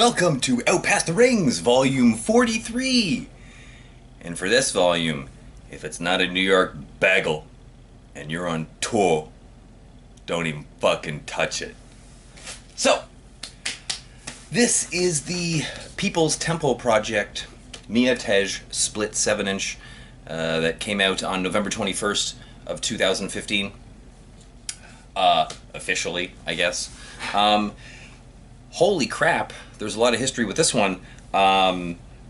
Welcome to Out Past the Rings, Volume 43. And for this volume, if it's not a New York bagel and you're on tour, don't even fucking touch it. So, this is the People's Temple Project mятеж split 7-inch that came out on November 21st of 2015. Officially, I guess. Holy crap, there's a lot of history with this one.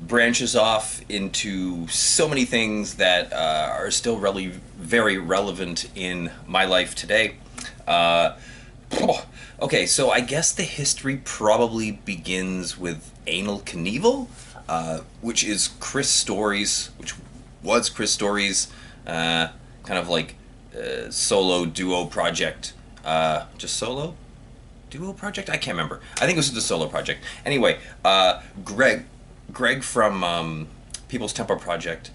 Branches off into so many things that are still really very relevant in my life today. Okay, so I guess the history probably begins with Anal Knievel, which is Chris Story's, which was Chris Story's kind of like solo duo project. Just solo? Duo project? I can't remember. I think it was the solo project. Anyway, Greg from People's Temple Project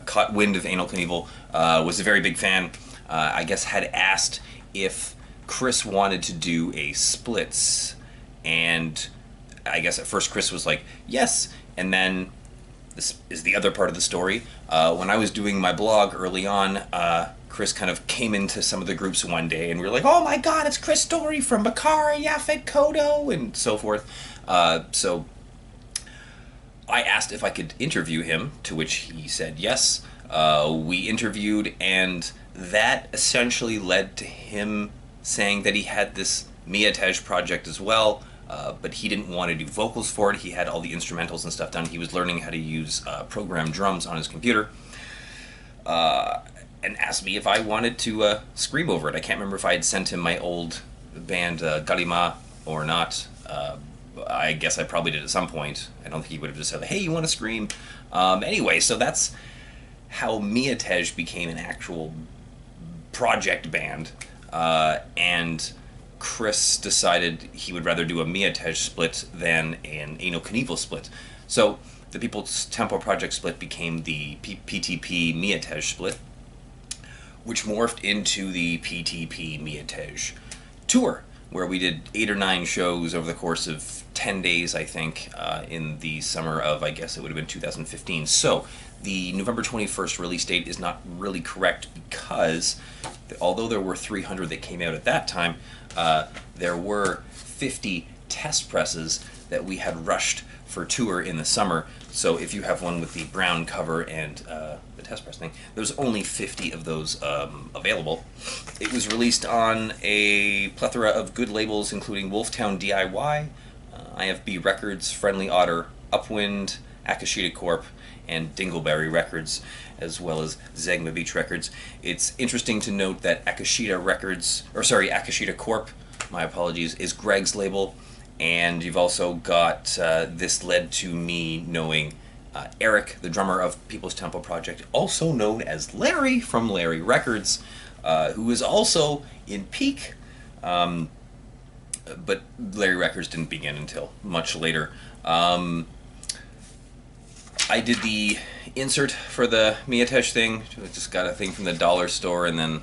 caught wind of Anal Knievel, was a very big fan. I guess had asked if Chris wanted to do a splits, and I guess at first Chris was like, yes, and then this is the other part of the story. When I was doing my blog early on, Chris kind of came into some of the groups one day, and we were like, oh my god, it's Chris Story from Bakara, Yaphet, Kodo, and so forth. So I asked if I could interview him, to which he said yes. We interviewed, and that essentially led to him saying that he had this mятеж project as well, but he didn't want to do vocals for it. He had all the instrumentals and stuff done. He was learning how to use program drums on his computer. And asked me if I wanted to scream over it. I can't remember if I had sent him my old band Galima or not. I guess I probably did at some point. I don't think he would have just said, hey, you want to scream? Anyway, so that's how mятеж became an actual project band. And Chris decided he would rather do a mятеж split than an Anal Knievel split. So the People's Temple Project split became the PTP mятеж split, which morphed into the PTP mятеж tour, where we did 8 or 9 shows over the course of 10 days, I think, in the summer of, I guess it would have been 2015. So the November 21st release date is not really correct because although there were 300 that came out at that time, there were 50 test presses that we had rushed for tour in the summer. So if you have one with the brown cover and the test press thing, there's only 50 of those available. It was released on a plethora of good labels, including Wolftown DIY, IFB Records, Friendly Otter, Upwind, Akashita Corp, and Dingleberry Records, as well as Zegma Beach Records. It's interesting to note that Akashita Corp, my apologies, is Greg's label. And you've also got, this led to me knowing Eric, the drummer of People's Temple Project, also known as Larry from Larry Records, who is also in Peak, but Larry Records didn't begin until much later. I did the insert for the mятеж thing. I just got a thing from the dollar store and then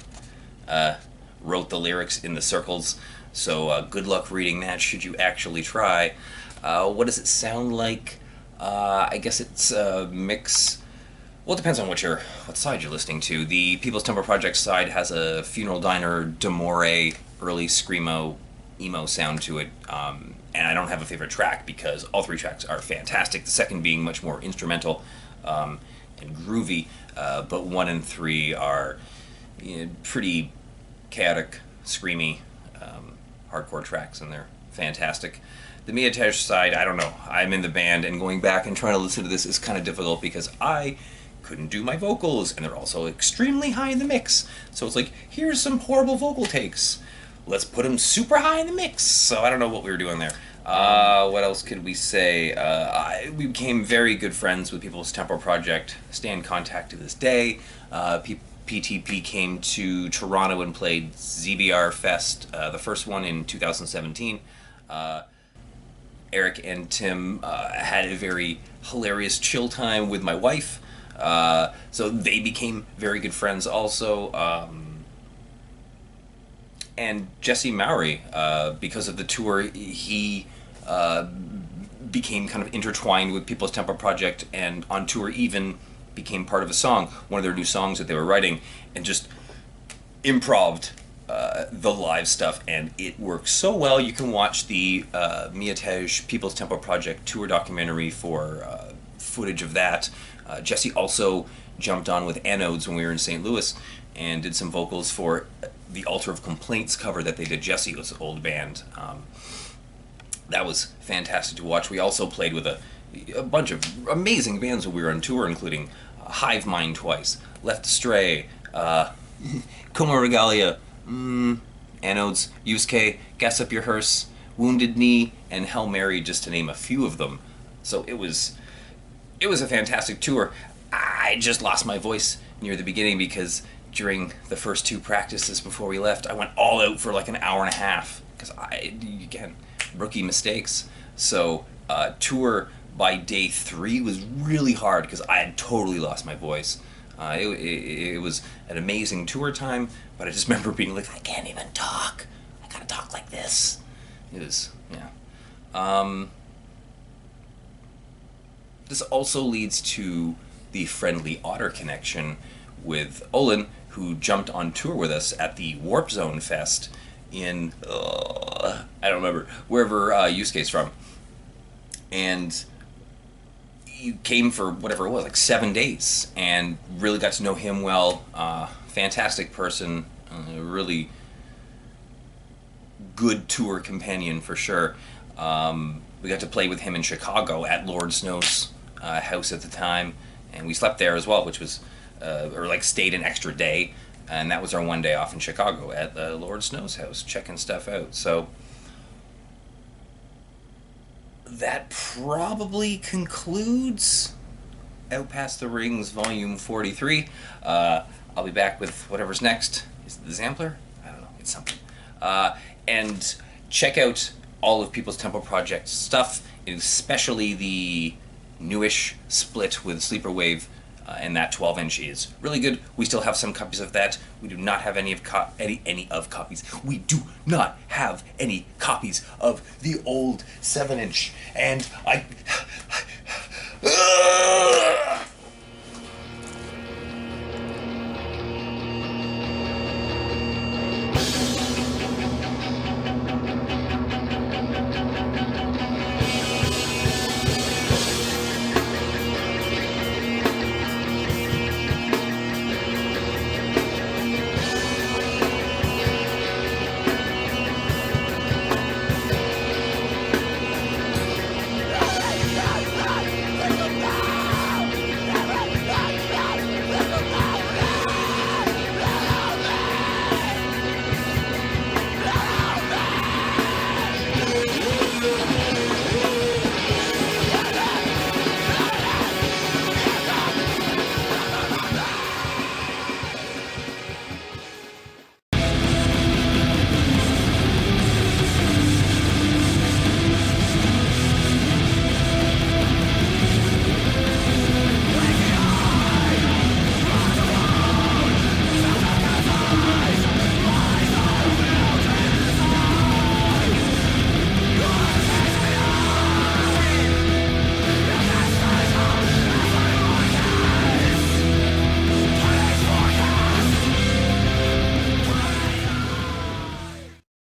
wrote the lyrics in the circles. So good luck reading that should you actually try. What does it sound like? I guess it's a mix. Well, it depends on what side you're listening to. The People's Temple Project side has a Funeral Diner D'Amore early screamo emo sound to it. And I don't have a favorite track because all 3 tracks are fantastic. The second being much more instrumental and groovy, but 1 and 3 are pretty chaotic, screamy, hardcore tracks, and they're fantastic. The mятеж side, I don't know. I'm in the band, and going back and trying to listen to this is kind of difficult because I couldn't do my vocals, and they're also extremely high in the mix. So it's like, here's some horrible vocal takes. Let's put them super high in the mix. So I don't know what we were doing there. What else could we say? We became very good friends with People's Temple Project. Stay in contact to this day. PTP came to Toronto and played ZBR Fest, the first one in 2017. Eric and Tim had a very hilarious chill time with my wife, so they became very good friends also. And Jesse Mowry, because of the tour, he became kind of intertwined with People's Temple Project, and on tour even became part of a song, one of their new songs that they were writing, and just improv'd the live stuff, and it works so well. You can watch the mятеж People's Temple Project tour documentary for footage of that. Jesse also jumped on with Anodes when we were in St. Louis and did some vocals for the Altar of Complaints cover that they did, Jesse's old band. That was fantastic to watch. We also played with a bunch of amazing bands when we were on tour, including Hive Mind twice, Left Astray, Coma Regalia, Anodes, Yusuke, Gas Up Your Hearse, Wounded Knee, and Hail Mary, just to name a few of them. So it was a fantastic tour. I just lost my voice near the beginning because during the first 2 practices before we left, I went all out for like an hour and a half because again, rookie mistakes. So tour by day 3 was really hard because I had totally lost my voice. It was an amazing tour time, but I just remember being like, I can't even talk. I gotta talk like this. It was, yeah. This also leads to the Friendly Otter connection with Olin, who jumped on tour with us at the Warp Zone Fest in, I don't remember, wherever Yusuke's from. And you came for whatever it was, like 7 days, and really got to know him well. Fantastic person, really good tour companion for sure. We got to play with him in Chicago at Lord Snow's house at the time, and we slept there as well, which was, or like stayed an extra day, and that was our 1 day off in Chicago at Lord Snow's house, checking stuff out. So that probably concludes Out Past the Rings Volume 43. I'll be back with whatever's next. Is it the Zampler? I don't know. It's something. And check out all of People's Temple Project stuff, especially the newish split with Sleeper Wave, and that 12-inch is really good. We still have some copies of that. We do not have any copies. We do not have any copies of the old 7-inch, and I